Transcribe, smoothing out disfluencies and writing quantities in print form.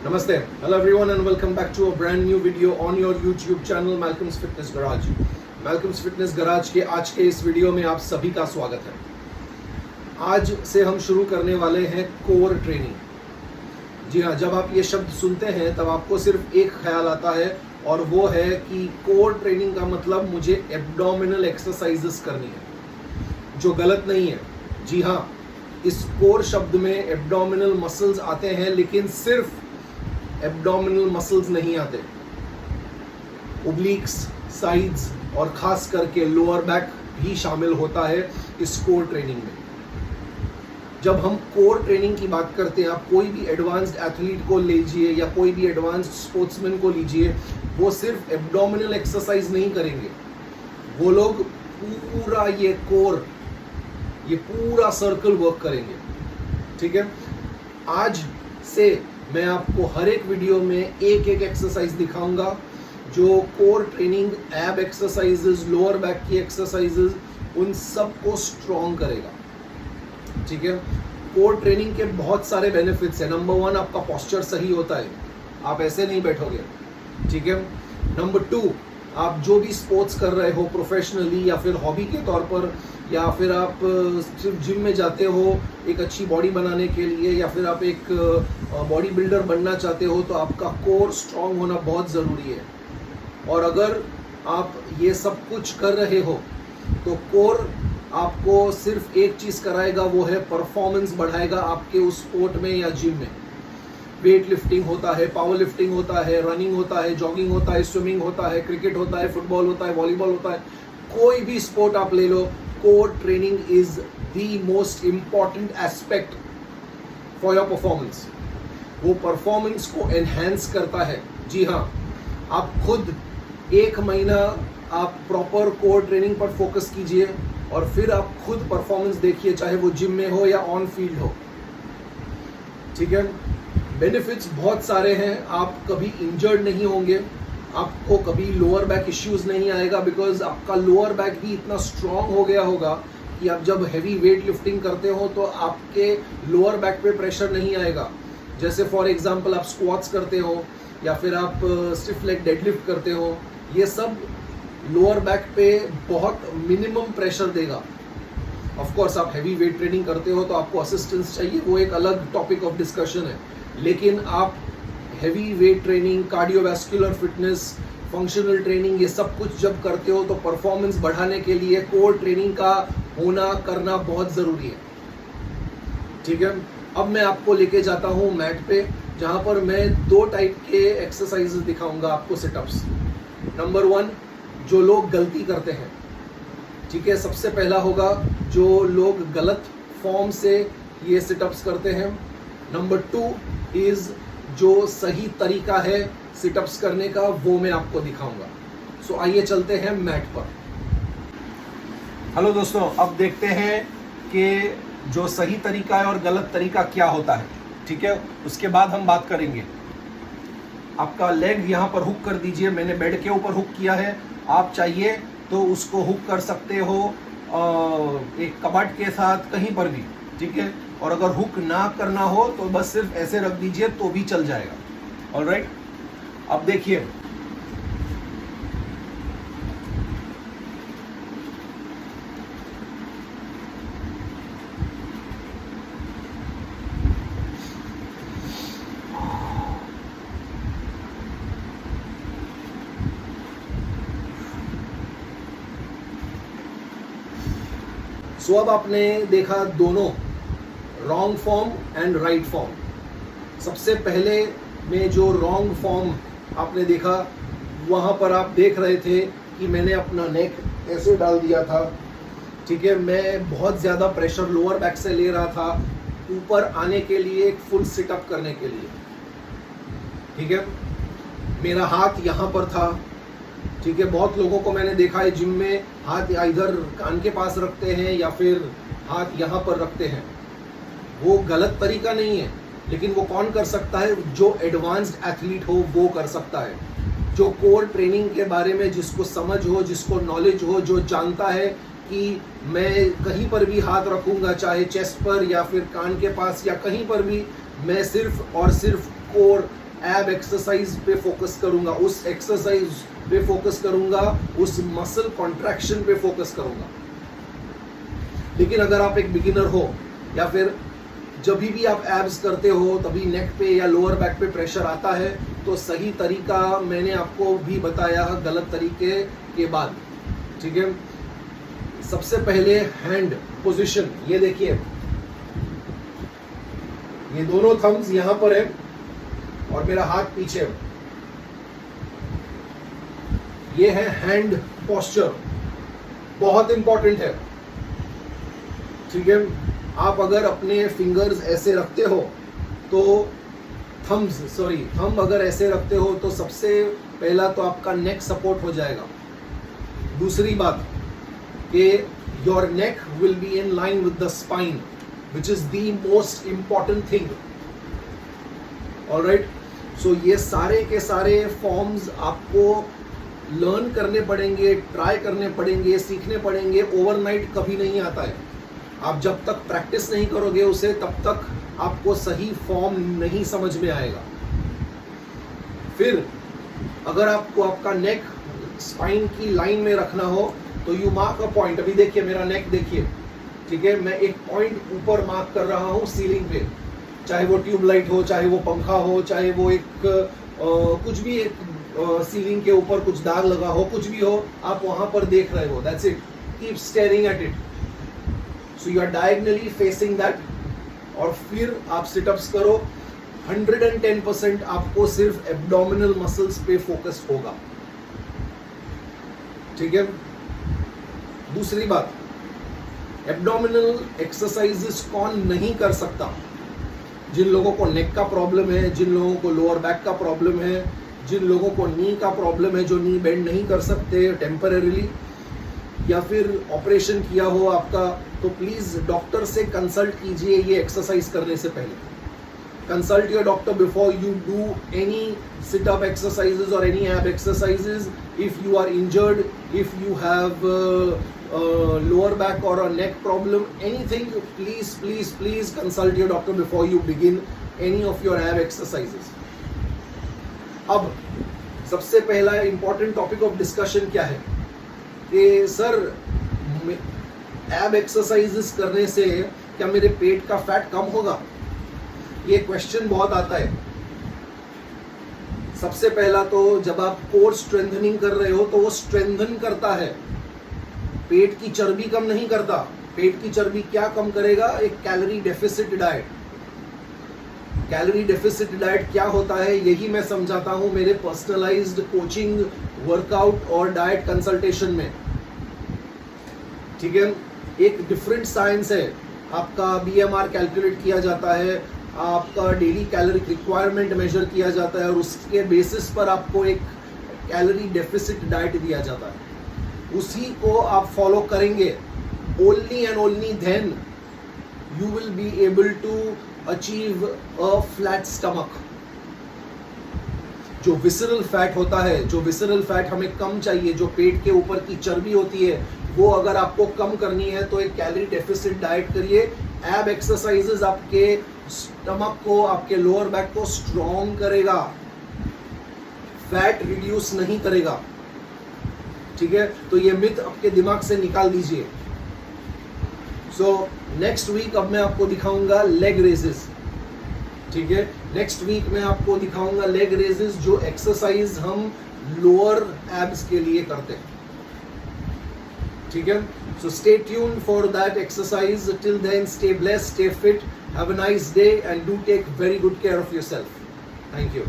Namaste. Hello everyone and welcome back to a brand new video on your YouTube channel Malcolm's Fitness Garage. Malcolm's Fitness Garage के आज के इस video में आप सभी का स्वागत है। आज से हम शुरू करने वाले हैं कोर ट्रेनिंग। जी हाँ, जब आप ये शब्द सुनते हैं तब आपको सिर्फ एक ख्याल आता है और वो है कि कोर ट्रेनिंग का मतलब मुझे एब्डोमिनल एक्सरसाइजेस करनी है, जो गलत नहीं है। जी हाँ, इस कोर शब्द में एब्डोमिनल मसल्स आते हैं, लेकिन सिर्फ एब्डोमिनल मसल्स नहीं आते, ओब्लिक्स, साइड्स और खास करके लोअर बैक भी शामिल होता है इस कोर ट्रेनिंग में। जब हम कोर ट्रेनिंग की बात करते हैं, आप कोई भी एडवांस्ड एथलीट को लीजिए या कोई भी एडवांस्ड स्पोर्ट्समैन को लीजिए, वो सिर्फ एब्डोमिनल एक्सरसाइज नहीं करेंगे, वो लोग पूरा ये कोर, ये पूरा सर्कल वर्क करेंगे। ठीक है, आज से मैं आपको हर एक वीडियो में एक एक एक्सरसाइज दिखाऊंगा जो कोर ट्रेनिंग, एब एक्सरसाइजेस, लोअर बैक की एक्सरसाइजेस, उन सब को स्ट्रॉन्ग करेगा। ठीक है, कोर ट्रेनिंग के बहुत सारे बेनिफिट्स हैं। नंबर 1, आपका पोस्चर सही होता है, आप ऐसे नहीं बैठोगे। ठीक है, नंबर 2, आप जो भी स्पोर्ट्स कर रहे हो प्रोफेशनली या फिर हॉबी के तौर पर, या फिर आप सिर्फ जिम में जाते हो एक अच्छी बॉडी बनाने के लिए, या फिर आप एक बॉडी बिल्डर बनना चाहते हो, तो आपका कोर स्ट्रॉन्ग होना बहुत ज़रूरी है। और अगर आप ये सब कुछ कर रहे हो तो कोर आपको सिर्फ एक चीज़ कराएगा, वो है परफॉर्मेंस बढ़ाएगा आपके उस स्पोर्ट में या जिम में। वेट लिफ्टिंग होता है, पावर लिफ्टिंग होता है, रनिंग होता है, जॉगिंग होता है, स्विमिंग होता है, क्रिकेट होता है, फुटबॉल होता है, वॉलीबॉल होता है, कोई भी स्पोर्ट आप ले लो, core training is the most important aspect for your performance. वो परफॉर्मेंस को एनहेंस करता है। जी हाँ, आप खुद एक महीना आप प्रॉपर कोर ट्रेनिंग पर फोकस कीजिए और फिर आप खुद परफॉर्मेंस देखिए, चाहे वो जिम में हो या ऑन फील्ड हो। ठीक है, बेनिफिट्स बहुत सारे हैं। आप कभी इंजर्ड नहीं होंगे, आपको कभी लोअर बैक इश्यूज नहीं आएगा, बिकॉज आपका लोअर बैक भी इतना स्ट्रांग हो गया होगा कि आप जब हैवी वेट लिफ्टिंग करते हो तो आपके लोअर बैक पे प्रेशर नहीं आएगा। जैसे फॉर एग्जांपल आप स्क्वाट्स करते हो या फिर आप स्टिफ लेग डेडलिफ्ट करते हो, ये सब लोअर बैक पे बहुत मिनिमम प्रेशर देगा। ऑफ कोर्स आप हैवी वेट ट्रेनिंग करते हो तो आपको असिस्टेंस चाहिए, वो एक अलग टॉपिक ऑफ डिस्कशन है। लेकिन आप heavy weight training, cardiovascular fitness, functional training, ये सब कुछ जब करते हो तो परफॉर्मेंस बढ़ाने के लिए कोर ट्रेनिंग का होना करना बहुत ज़रूरी है। ठीक है, अब मैं आपको लेके जाता हूँ मैट पे, जहाँ पर मैं 2 टाइप के एक्सरसाइजेस दिखाऊंगा आपको, सिटअप्स। नंबर 1, जो लोग गलती करते हैं। ठीक है, सबसे पहला होगा जो लोग गलत फॉर्म से ये सिटअप्स करते हैं। नंबर 2 इज़ जो सही तरीका है सिटअप्स करने का, वो मैं आपको दिखाऊंगा। सो आइए चलते हैं मैट पर। हेलो दोस्तों, अब देखते हैं कि जो सही तरीका है और गलत तरीका क्या होता है। ठीक है, उसके बाद हम बात करेंगे। आपका लेग यहाँ पर हुक कर दीजिए, मैंने बेड के ऊपर हुक किया है। आप चाहिए तो उसको हुक कर सकते हो एक कबर्ड के साथ, कहीं पर भी। ठीक है, और अगर हुक ना करना हो तो बस सिर्फ ऐसे रख दीजिए तो भी चल जाएगा। ऑलराइट, अब देखिए, सो अब आपने देखा दोनों, wrong form and right form. सबसे पहले में जो रॉन्ग फॉर्म आपने देखा, वहाँ पर आप देख रहे थे कि मैंने अपना नेक ऐसे डाल दिया था। ठीक है, मैं बहुत ज़्यादा प्रेशर लोअर बैक से ले रहा था ऊपर आने के लिए, एक फुल सिटअप करने के लिए। ठीक है, मेरा हाथ यहाँ पर था। ठीक है, बहुत लोगों को मैंने देखा है जिम में हाथ इधर कान के पास रखते हैं या फिर हाथ यहाँ पर रखते हैं। वो गलत तरीका नहीं है, लेकिन वो कौन कर सकता है? जो एडवांस्ड एथलीट हो वो कर सकता है। जो कोर ट्रेनिंग के बारे में जिसको समझ हो, जिसको नॉलेज हो, जो जानता है कि मैं कहीं पर भी हाथ रखूंगा, चाहे चेस्ट पर या फिर कान के पास या कहीं पर भी, मैं सिर्फ और सिर्फ कोर एब एक्सरसाइज पे फोकस करूंगा, उस एक्सरसाइज पे फोकस करूंगा, उस मसल कॉन्ट्रैक्शन पे फोकस करूंगा। लेकिन अगर आप एक बिगिनर हो या फिर जब भी आप एब्स करते हो तभी नेक पे या लोअर बैक पे प्रेशर आता है, तो सही तरीका मैंने आपको भी बताया गलत तरीके के बाद। ठीक है, सबसे पहले हैंड पोजीशन, ये देखिए, ये दोनों थम्स यहां पर है और मेरा हाथ पीछे है। ये है हैंड पोस्चर, बहुत इंपॉर्टेंट है। ठीक है, आप अगर अपने फिंगर्स ऐसे रखते हो तो थंब अगर ऐसे रखते हो तो सबसे पहला तो आपका नेक सपोर्ट हो जाएगा। दूसरी बात कि your neck will be in line with the spine, which is the most important thing. Alright, so ये सारे के सारे फॉर्म्स आपको लर्न करने पड़ेंगे, ट्राई करने पड़ेंगे, सीखने पड़ेंगे। ओवरनाइट कभी नहीं आता है। आप जब तक प्रैक्टिस नहीं करोगे उसे, तब तक आपको सही फॉर्म नहीं समझ में आएगा। फिर अगर आपको आपका नेक स्पाइन की लाइन में रखना हो तो यू मार्क अ पॉइंट। अभी देखिए मेरा नेक देखिए, ठीक है, मैं एक पॉइंट ऊपर मार्क कर रहा हूँ सीलिंग पे, चाहे वो ट्यूबलाइट हो, चाहे वो पंखा हो, चाहे वो एक कुछ भी एक सीलिंग के ऊपर कुछ दाग लगा हो, कुछ भी हो, आप वहां पर देख रहे हो। That's it, keep staring at it. So you are diagonally facing that. और फिर आप सिटअप्स करो। 110% आपको सिर्फ एब्डोमिनल मसल्स पे फोकस होगा। ठीक है, दूसरी बात, एब्डोमिनल एक्सरसाइजेस कौन नहीं कर सकता? जिन लोगों को नेक का प्रॉब्लम है, जिन लोगों को लोअर बैक का प्रॉब्लम है, जिन लोगों को नी का प्रॉब्लम है, जो नी बेंड नहीं कर सकते टेम्परेरीली, या फिर ऑपरेशन किया हो आपका, तो प्लीज डॉक्टर से कंसल्ट कीजिए ये एक्सरसाइज करने से पहले। Consult your doctor before you do any sit up exercises और any ab exercises. If you are injured, if you have lower back or a neck problem, anything, please consult your doctor before you begin any of your ab exercises. अब सबसे पहला important topic of discussion क्या है कि sir ab exercises करने से क्या मेरे पेट का फैट कम होगा? ये क्वेश्चन बहुत आता है। सबसे पहला तो जब आप कोर स्ट्रेंथनिंग कर रहे हो तो वो स्ट्रेंथन करता है, पेट की चर्बी कम नहीं करता। पेट की चर्बी क्या कम करेगा? एक calorie deficit diet. Calorie deficit diet क्या होता है यही मैं समझाता हूं मेरे पर्सनलाइज्ड कोचिंग, वर्कआउट और डाइट कंसल्टेशन में। ठीक है, एक डिफरेंट साइंस है। आपका बीएमआर कैलकुलेट किया जाता है, आपका डेली कैलोरी रिक्वायरमेंट मेजर किया जाता है और उसके बेसिस पर आपको एक कैलोरी डेफिसिट डाइट दिया जाता है। उसी को आप फॉलो करेंगे, only and only then you will be able to achieve a flat stomach. जो विसरल फैट होता है, जो विसरल फैट हमें कम चाहिए, जो पेट के ऊपर की चर्बी होती है, वो अगर आपको कम करनी है तो एक कैलोरी डेफिसिट डाइट करिए। एब एक्सरसाइजेस आपके स्टमक को, आपके लोअर बैक को स्ट्रॉन्ग करेगा, फैट रिड्यूस नहीं करेगा। ठीक है, तो ये मिथ आपके दिमाग से निकाल दीजिए। सो नेक्स्ट वीक अब मैं आपको दिखाऊंगा लेग रेजेस। ठीक है, नेक्स्ट वीक में आपको दिखाऊंगा लेग रेजेस, जो एक्सरसाइज हम लोअर एब्स के लिए करते हैं। ठीक है, so stay tuned for that exercise. Till then stay blessed, stay fit, have a nice day and do take very good care of yourself. Thank you.